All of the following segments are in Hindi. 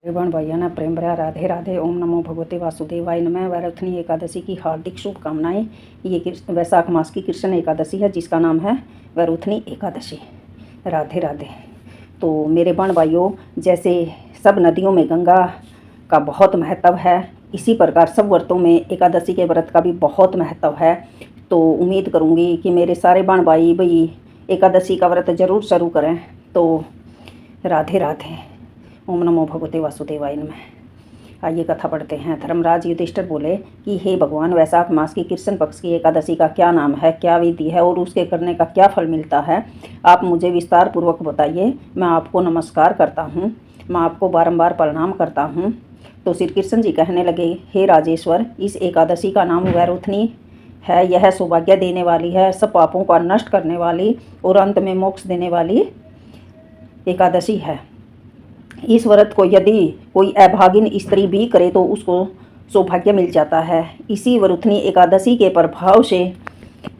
बहन भैया ना प्रेम भरा राधे राधे। ओम नमो भगवते वासुदेवाय नमः। वैरथनी एकादशी की हार्दिक शुभकामनाएं। ये वैशाख मास की कृष्ण एकादशी है जिसका नाम है वैरुथनी एकादशी। राधे राधे। तो मेरे बहन भाइयों, जैसे सब नदियों में गंगा का बहुत महत्व है, इसी प्रकार सब व्रतों में एकादशी के व्रत का भी बहुत महत्व है। तो उम्मीद करूँगी कि मेरे सारे बहन भाई एकादशी का व्रत जरूर शुरू करें। तो राधे राधे। ओम नमो भगवते वासुदेवाय नमः। आइए कथा पढ़ते हैं। धर्मराज युधिष्ठिर बोले कि हे भगवान, वैशाख मास की कृष्ण पक्ष की एकादशी का क्या नाम है, क्या विधि है और उसके करने का क्या फल मिलता है, आप मुझे विस्तार पूर्वक बताइए। मैं आपको नमस्कार करता हूँ, मैं आपको बारंबार प्रणाम करता हूँ। तो श्री कृष्ण जी कहने लगे, हे राजेश्वर, इस एकादशी का नाम वैरुथनी है। यह सौभाग्य देने वाली है, सब पापों का नष्ट करने वाली और अंत में मोक्ष देने वाली एकादशी है। इस व्रत को यदि कोई अभागिन स्त्री भी करे तो उसको सौभाग्य मिल जाता है। इसी वरुथनी एकादशी के प्रभाव से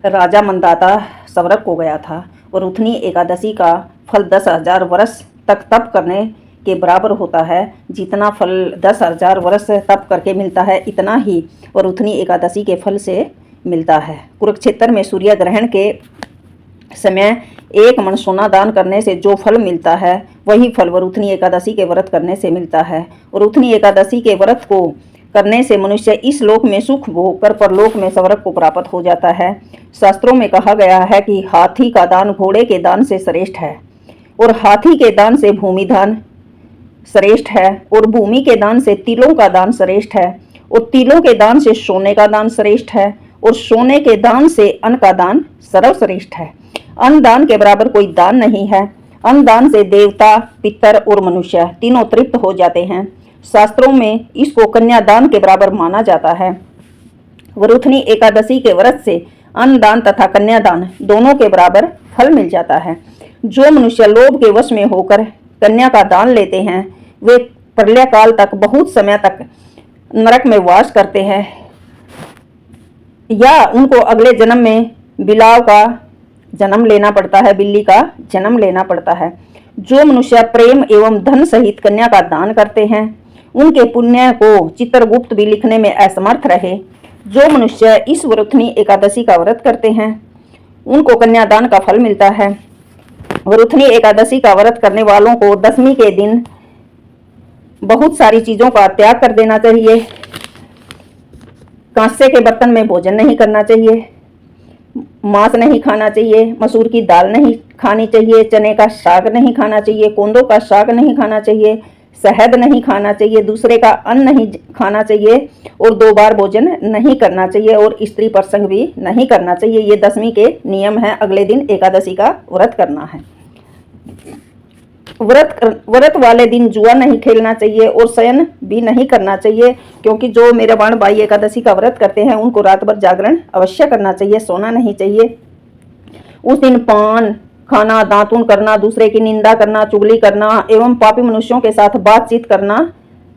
राजा मंदाता स्वर्ग को गया था। वरुथनी एकादशी का फल 10,000 वर्ष तक तप करने के बराबर होता है। जितना फल 10,000 वर्ष तप करके मिलता है, इतना ही वरुथनी एकादशी के फल से मिलता है। कुरुक्षेत्र में सूर्य ग्रहण के समय 1 मन सोना दान करने से जो फल मिलता है, वही फल वरुथनी एकादशी के व्रत करने से मिलता है। वरुथनी एकादशी के व्रत को करने से मनुष्य इस लोक में सुख भोग कर परलोक में स्वर्ग को प्राप्त हो जाता है। शास्त्रों में कहा गया है कि हाथी का दान घोड़े के दान से श्रेष्ठ है, और हाथी के दान से भूमि दान श्रेष्ठ है, और भूमि के दान से तिलों का दान श्रेष्ठ है, और तिलों के दान से सोने का दान श्रेष्ठ है, और सोने के दान से अन्न का दान सर्वश्रेष्ठ है। अन्न दान के बराबर कोई दान नहीं है। अन्न दान से देवता, पितर और मनुष्य तीनों तृप्त हो जाते हैं। शास्त्रों में इसको कन्यादान के बराबर माना जाता है। वरुथनी एकादशी के व्रत से अन्न दान तथा कन्यादान दोनों के बराबर फल मिल जाता है। जो मनुष्य लोभ के वश में होकर कन्या का दान लेते हैं, वे प्रलय काल तक बहुत समय तक नरक में वास करते हैं, या उनको अगले जन्म में बिलाव का जन्म लेना पड़ता है, बिल्ली का जन्म लेना पड़ता है। जो मनुष्य प्रेम एवं धन सहित कन्या का दान करते हैं, उनके पुण्य को चित्रगुप्त भी लिखने में असमर्थ रहे। जो मनुष्य इस वरुथनी एकादशी का व्रत करते हैं, उनको कन्यादान का फल मिलता है। वरुथनी एकादशी का व्रत करने वालों को दशमी के दिन बहुत सारी चीजों का त्याग कर देना चाहिए। कांसे के बर्तन में भोजन नहीं करना चाहिए, मांस नहीं खाना चाहिए, मसूर की दाल नहीं खानी चाहिए, चने का साग नहीं खाना चाहिए, कोंदों का साग नहीं खाना चाहिए, शहद नहीं खाना चाहिए, दूसरे का अन्न नहीं खाना चाहिए, और 2 बार भोजन नहीं करना चाहिए, और स्त्री प्रसंग भी नहीं करना चाहिए। ये दशमी के नियम है। अगले दिन एकादशी का व्रत करना है। व्रत वाले दिन जुआ नहीं खेलना चाहिए और शयन भी नहीं करना चाहिए, क्योंकि जो मेरे बहन भाई एकादशी का व्रत करते हैं, उनको रात भर जागरण अवश्य करना चाहिए, सोना नहीं चाहिए। उस दिन पान खाना, दातून करना, दूसरे की निंदा करना, चुगली करना एवं पापी मनुष्यों के साथ बातचीत करना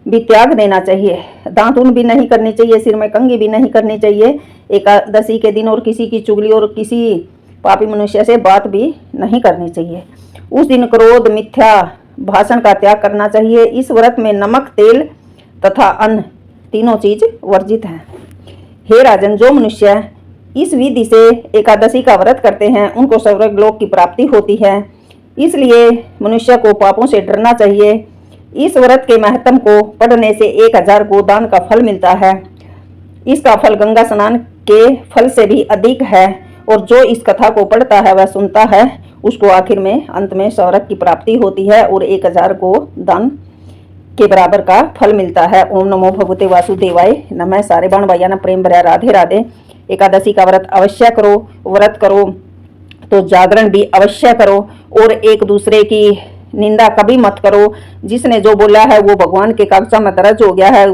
भी त्याग देना चाहिए। दातून भी नहीं करनी चाहिए, सिर में कंघी भी नहीं करनी चाहिए एकादशी के दिन, और किसी की चुगली और किसी पापी मनुष्य से बात भी नहीं करनी चाहिए। उस दिन क्रोध, मिथ्या भाषण का त्याग करना चाहिए। इस व्रत में नमक, तेल तथा अन्न तीनों चीज वर्जित हैं। हे राजन, जो मनुष्य इस विधि से एकादशी का व्रत करते हैं, उनको स्वर्ग लोक की प्राप्ति होती है। इसलिए मनुष्य को पापों से डरना चाहिए। इस व्रत के महत्व को पढ़ने से 1000 गोदान का फल मिलता है। इसका फल गंगा स्नान के फल से भी अधिक है, और जो इस कथा को पढ़ता है वह सुनता है, उसको आखिर में अंत में स्वर्ग की प्राप्ति होती है और 1000 गोदान के बराबर का फल मिलता है। ओम नमो भगवते वासुदेवाय नमः। सारे बहन भैया ना प्रेम भरा राधे राधे। एकादशी का व्रत अवश्य करो। व्रत करो तो जागरण भी अवश्य करो, और एक दूसरे की निंदा कभी मत करो। जिसने जो बोला है वो भगवान के कागजा में दर्ज हो गया है,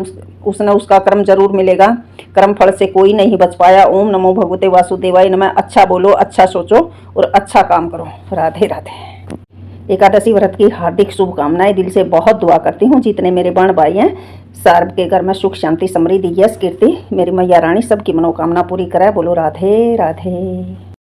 उसने उसका कर्म जरूर मिलेगा। कर्म फल से कोई नहीं बच पाया। ओम नमो भगवते वासुदेवाय नमः। अच्छा बोलो, अच्छा सोचो और अच्छा काम करो। राधे राधे। एकादशी व्रत की हार्दिक शुभकामनाएं। दिल से बहुत दुआ करती हूँ। जितने मेरे बहन भाई हैं, सर्व के घर में सुख शांति समृद्धि यश कीर्ति मेरी मैया रानी सबकी मनोकामना पूरी करे। बोलो राधे राधे।